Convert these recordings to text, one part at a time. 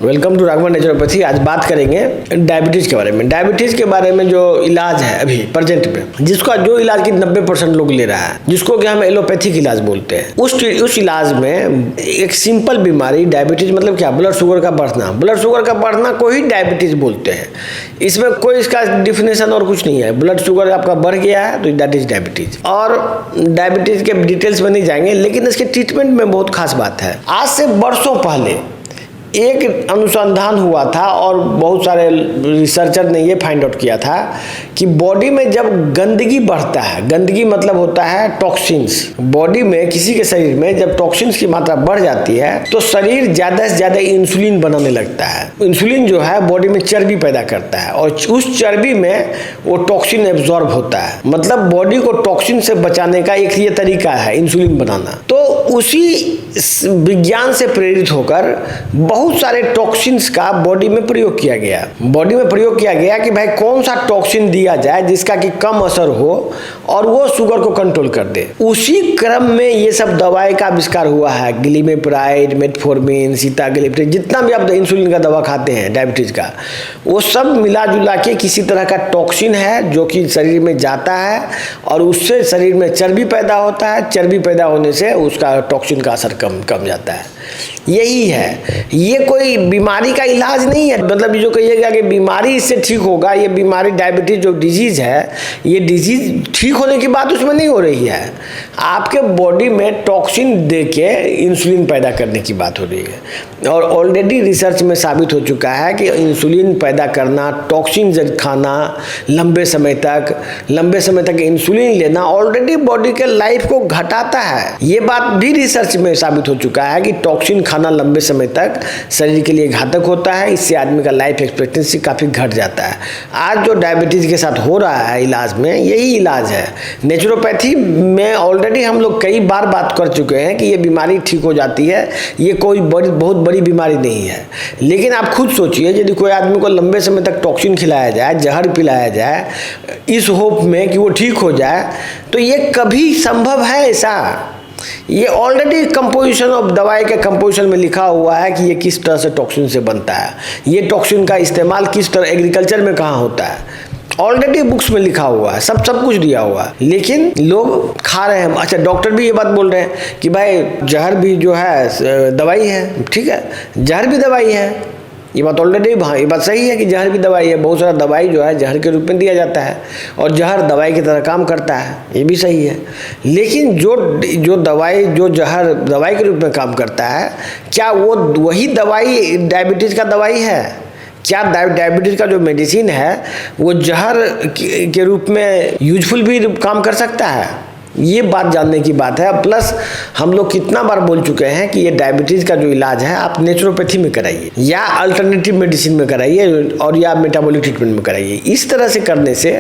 Welcome to Raghavan naturopathy. आज बात करेंगे डायबिटीज के बारे में। डायबिटीज के बारे में जो इलाज है अभी प्रेजेंट में, जिसका जो इलाज की 90% लोग ले रहा है, जिसको कि हम एलोपैथिक इलाज बोलते हैं, उस इलाज में एक सिंपल बीमारी डायबिटीज मतलब क्या, ब्लड शुगर का बढ़ना। ब्लड शुगर का बढ़ना को ही डायबिटीज बोलते हैं। इसमें कोई इसका डिफिनेशन और कुछ नहीं है। ब्लड शुगर आपका बढ़ गया है तो दैट इज डायबिटीज। और डायबिटीज के डिटेल्स में नहीं जाएंगे, लेकिन इसके ट्रीटमेंट में बहुत खास बात है। आज से वर्षों पहले एक अनुसंधान हुआ था और बहुत सारे रिसर्चर ने ये फाइंड आउट किया था कि बॉडी में जब गंदगी बढ़ता है, गंदगी मतलब होता है टॉक्सिन्स, बॉडी में किसी के शरीर में जब टॉक्सिन्स की मात्रा बढ़ जाती है तो शरीर ज़्यादा से ज़्यादा इंसुलिन बनाने लगता है। इंसुलिन जो है बॉडी में चर्बी पैदा करता है और उस चर्बी में वो टॉक्सिन एब्जॉर्ब होता है। मतलब बॉडी को टॉक्सिन से बचाने का एक ये तरीका है इंसुलिन बनाना। तो उसी विज्ञान से प्रेरित होकर बहुत सारे टॉक्सिन्स का बॉडी में प्रयोग किया गया कि भाई कौन सा टॉक्सिन दिया जाए जिसका कि कम असर हो और वो शुगर को कंट्रोल कर दे। उसी क्रम में ये सब दवाई का आविष्कार हुआ है। ग्लिमेप्राइड, मेटफॉर्मिन, सीताग्लिप्टिन, जितना भी आप इंसुलिन का दवा खाते हैं डायबिटीज का, वो सब मिला जुला के किसी तरह का टॉक्सिन है जो कि शरीर में जाता है और उससे शरीर में चर्बी पैदा होता है। चर्बी पैदा होने से उसका टॉक्सिन का असर कम जाता है। यही है, ये कोई बीमारी का इलाज नहीं है। मतलब जो कहिएगा कि बीमारी इससे ठीक होगा, ये बीमारी डायबिटीज जो डिजीज है, ये डिजीज ठीक होने की बात उसमें नहीं हो रही है। आपके बॉडी में टॉक्सिन देके इंसुलिन पैदा करने की बात हो रही है। और ऑलरेडी रिसर्च में साबित हो चुका है कि इंसुलिन पैदा करना, टॉक्सिन खाना, लंबे समय तक इंसुलिन लेना ऑलरेडी बॉडी के लाइफ को घटाता है। ये बात भी रिसर्च में साबित हो चुका है कि टॉक्सिन खाना लंबे समय तक शरीर के लिए घातक होता है। इससे आदमी का लाइफ एक्सपेक्टेंसी काफ़ी घट जाता है। आज जो डायबिटीज़ के साथ हो रहा है इलाज में, यही इलाज है। नेचुरोपैथी में ऑलरेडी हम लोग कई बार बात कर चुके हैं कि ये बीमारी ठीक हो जाती है। ये कोई बहुत बड़ी बीमारी नहीं है। लेकिन आप खुद सोचिए, यदि कोई आदमी को लंबे समय तक टॉक्सिन खिलाया जाए, जहर पिलाया जाए, इस होप में कि वो ठीक हो जाए, तो ये कभी संभव है ऐसा? ये ऑलरेडी कंपोजिशन ऑफ दवाई के कंपोजिशन में लिखा हुआ है कि ये किस तरह से टॉक्सिन से बनता है, ये टॉक्सिन का इस्तेमाल किस तरह एग्रीकल्चर में कहाँ होता है, ऑलरेडी बुक्स में लिखा हुआ है, सब कुछ दिया हुआ है। लेकिन लोग खा रहे हैं। अच्छा, डॉक्टर भी ये बात बोल रहे हैं कि भाई जहर भी जो है दवाई है। ठीक है, जहर भी दवाई है, ये बात ऑलरेडी, हाँ ये बात सही है कि जहर भी दवाई है। बहुत सारा दवाई जो है जहर के रूप में दिया जाता है और जहर दवाई की तरह काम करता है, ये भी सही है। लेकिन जो दवाई, जो जहर दवाई के रूप में काम करता है, क्या वो वही दवाई डायबिटीज़ का दवाई है? क्या डायबिटीज़ का जो मेडिसिन है वो जहर के रूप में यूजफुल भी काम कर सकता है? ये बात जानने की बात है। प्लस हम लोग कितना बार बोल चुके हैं कि ये डायबिटीज़ का जो इलाज है आप नेचुरोपैथी में कराइए या अल्टरनेटिव मेडिसिन में कराइए और या मेटाबॉलिक ट्रीटमेंट में कराइए। इस तरह से करने से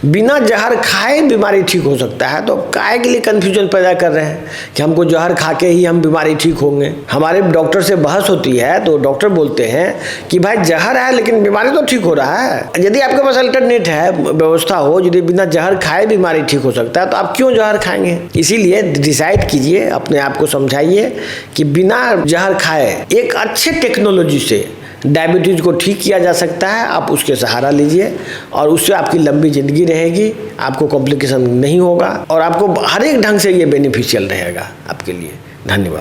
बिना जहर खाए बीमारी ठीक हो सकता है। तो काहे के लिए कन्फ्यूजन पैदा कर रहे हैं कि हमको जहर खा के ही हम बीमारी ठीक होंगे? हमारे डॉक्टर से बहस होती है तो डॉक्टर बोलते हैं कि भाई जहर है लेकिन बीमारी तो ठीक हो रहा है। यदि आपके पास अल्टरनेट है, व्यवस्था हो, यदि बिना जहर खाए बीमारी ठीक हो सकता है, तो आप क्यों जहर खाएंगे? इसीलिए डिसाइड कीजिए, अपने आप को समझाइए कि बिना जहर खाए एक अच्छे टेक्नोलॉजी से डायबिटीज़ को ठीक किया जा सकता है। आप उसके सहारा लीजिए और उससे आपकी लंबी ज़िंदगी रहेगी, आपको कॉम्प्लिकेशन नहीं होगा और आपको हर एक ढंग से ये बेनिफिशियल रहेगा आपके लिए। धन्यवाद।